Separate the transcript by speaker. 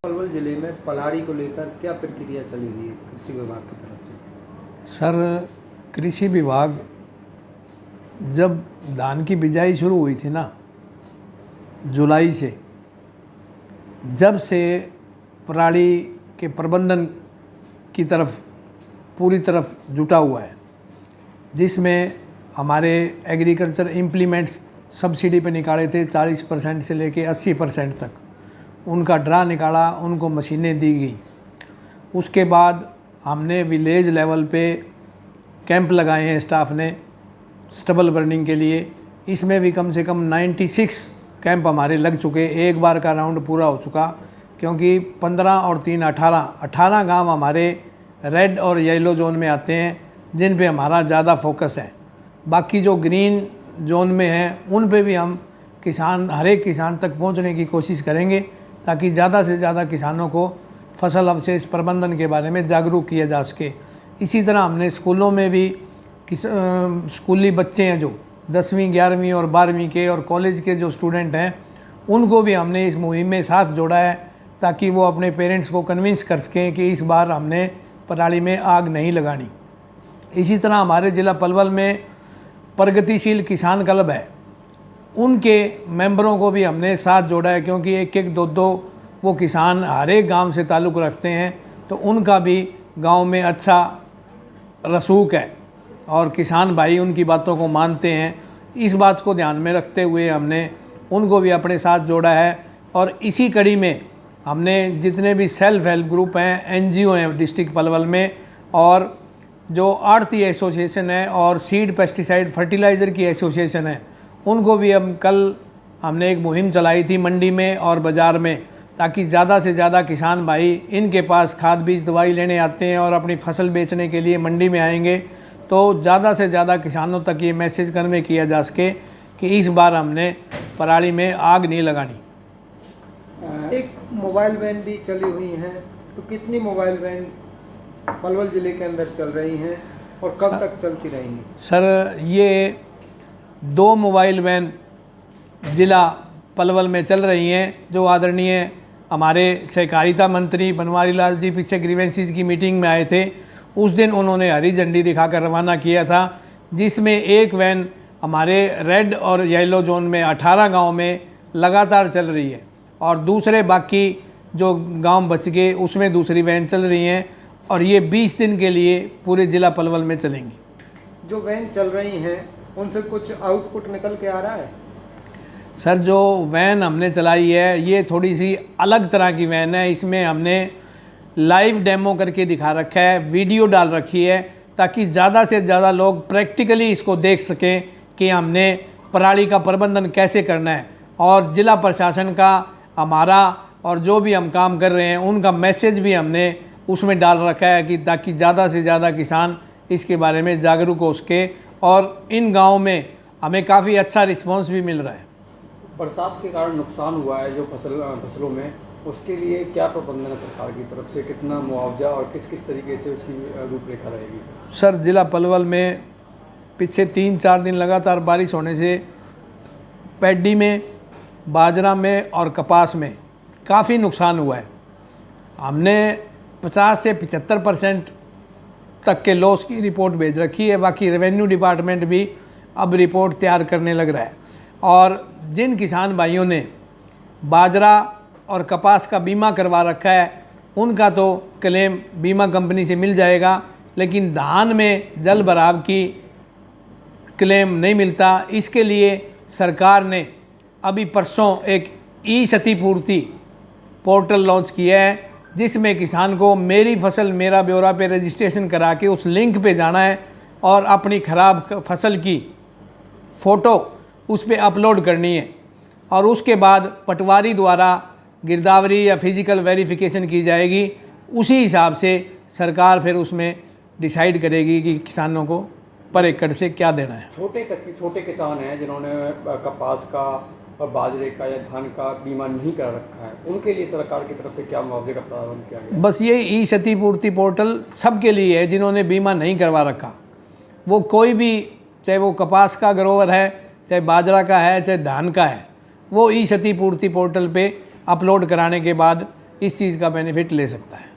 Speaker 1: पलवल जिले में पलाड़ी को लेकर क्या प्रक्रिया चली हुई है कृषि विभाग की तरफ से?
Speaker 2: सर, कृषि विभाग जब धान की बिजाई शुरू हुई थी ना, जुलाई से, जब से पराली के प्रबंधन की तरफ पूरी तरफ जुटा हुआ है, जिसमें हमारे एग्रीकल्चर इम्प्लीमेंट्स सब्सिडी पे निकाले थे 40% से लेके 80% तक, उनका ड्रा निकाला, उनको मशीनें दी गई। उसके बाद हमने विलेज लेवल पे कैंप लगाए हैं स्टाफ ने स्टबल बर्निंग के लिए। इसमें भी कम से कम 96 कैंप हमारे लग चुके, एक बार का राउंड पूरा हो चुका, क्योंकि 15 और 3 18 गांव हमारे रेड और येलो जोन में आते हैं, जिन पे हमारा ज़्यादा फोकस है। बाकी जो ग्रीन जोन में हैं उन पे भी हम हर एक किसान तक पहुंचने की कोशिश करेंगे, ताकि ज़्यादा से ज़्यादा किसानों को फसल अवशेष प्रबंधन के बारे में जागरूक किया जा सके। इसी तरह हमने स्कूलों में भी स्कूली बच्चे हैं जो 10वीं 11वीं और 12वीं के और कॉलेज के जो स्टूडेंट हैं, उनको भी हमने इस मुहिम में साथ जोड़ा है, ताकि वो अपने पेरेंट्स को कन्विंस कर सकें कि इस बार हमने पराली में आग नहीं लगानी। इसी तरह हमारे ज़िला पलवल में प्रगतिशील किसान क्लब है, उनके मेंबरों को भी हमने साथ जोड़ा है, क्योंकि एक एक दो वो किसान हर एक गांव से ताल्लुक़ रखते हैं, तो उनका भी गांव में अच्छा रसूख है और किसान भाई उनकी बातों को मानते हैं। इस बात को ध्यान में रखते हुए हमने उनको भी अपने साथ जोड़ा है। और इसी कड़ी में हमने जितने भी सेल्फ हेल्प ग्रुप हैं, NGO हैं डिस्ट्रिक्ट पलवल में, और जो आड़ती एसोसिएशन है और सीड पेस्टिसाइड फर्टिलाइज़र की एसोसिएशन है, उनको भी हमने एक मुहिम चलाई थी मंडी में और बाज़ार में, ताकि ज़्यादा से ज़्यादा किसान भाई इनके पास खाद बीज दवाई लेने आते हैं और अपनी फसल बेचने के लिए मंडी में आएंगे, तो ज़्यादा से ज़्यादा किसानों तक ये मैसेज कन्वे किया जा सके कि इस बार हमने पराली में आग नहीं लगानी।
Speaker 1: एक मोबाइल वैन भी चली हुई हैं, तो कितनी मोबाइल वैन पलवल ज़िले के अंदर चल रही हैं और कब तक चलती रहेंगी?
Speaker 2: सर, ये 2 मोबाइल वैन ज़िला पलवल में चल रही हैं, जो आदरणीय हमारे सहकारिता मंत्री बनवारी लाल जी पीछे ग्रीवेंसीज की मीटिंग में आए थे, उस दिन उन्होंने हरी झंडी दिखाकर रवाना किया था, जिसमें एक वैन हमारे रेड और येलो जोन में 18 गांव में लगातार चल रही है, और दूसरे बाकी जो गांव बच गए उसमें दूसरी वैन चल रही हैं, और ये 20 दिन के लिए पूरे ज़िला पलवल में चलेंगी।
Speaker 1: जो वैन चल रही हैं उनसे कुछ आउटपुट निकल के आ रहा है?
Speaker 2: सर, जो वैन हमने चलाई है ये थोड़ी सी अलग तरह की वैन है। इसमें हमने लाइव डेमो करके दिखा रखा है, वीडियो डाल रखी है, ताकि ज़्यादा से ज़्यादा लोग प्रैक्टिकली इसको देख सकें कि हमने पराली का प्रबंधन कैसे करना है। और ज़िला प्रशासन का, हमारा और जो भी हम काम कर रहे हैं उनका मैसेज भी हमने उसमें डाल रखा है, कि ताकि ज़्यादा से ज़्यादा किसान इसके बारे में जागरूक हो सके। और इन गाँव में हमें काफ़ी अच्छा रिस्पॉन्स भी मिल रहा है।
Speaker 3: बरसात के कारण नुकसान हुआ है जो फसलों में, उसके लिए क्या प्रबंधन है सरकार की तरफ से? कितना मुआवजा और किस किस तरीके से उसकी रूपरेखा रहेगी?
Speaker 2: सर, ज़िला पलवल में पिछले 3-4 दिन लगातार बारिश होने से पैडी में, बाजरा में और कपास में काफ़ी नुकसान हुआ है। हमने 50 से 75% तक के लॉस की रिपोर्ट भेज रखी है। बाकी रेवेन्यू डिपार्टमेंट भी अब रिपोर्ट तैयार करने लग रहा है। और जिन किसान भाइयों ने बाजरा और कपास का बीमा करवा रखा है, उनका तो क्लेम बीमा कंपनी से मिल जाएगा, लेकिन धान में जल भराव की क्लेम नहीं मिलता। इसके लिए सरकार ने अभी परसों एक क्षतिपूर्ति पोर्टल लॉन्च किया है, जिसमें किसान को मेरी फसल मेरा ब्यौरा पे रजिस्ट्रेशन करा के उस लिंक पे जाना है और अपनी ख़राब फसल की फ़ोटो उस पर अपलोड करनी है, और उसके बाद पटवारी द्वारा गिरदावरी या फिजिकल वेरिफिकेशन की जाएगी। उसी हिसाब से सरकार फिर उसमें डिसाइड करेगी कि किसानों को पर एकड़ से क्या देना है।
Speaker 3: छोटे किसान हैं जिन्होंने कपास का और बाजरे का या धान का बीमा नहीं कर रखा है, उनके लिए सरकार की तरफ से क्या मुआवजे का प्रावधान किया गया?
Speaker 2: बस ये क्षतिपूर्ति पोर्टल सबके लिए है जिन्होंने बीमा नहीं करवा रखा। वो कोई भी, चाहे वो कपास का ग्रोवर है, चाहे बाजरा का है, चाहे धान का है, वो क्षतिपूर्ति पोर्टल पे अपलोड कराने के बाद इस चीज़ का बेनिफिट ले सकता है।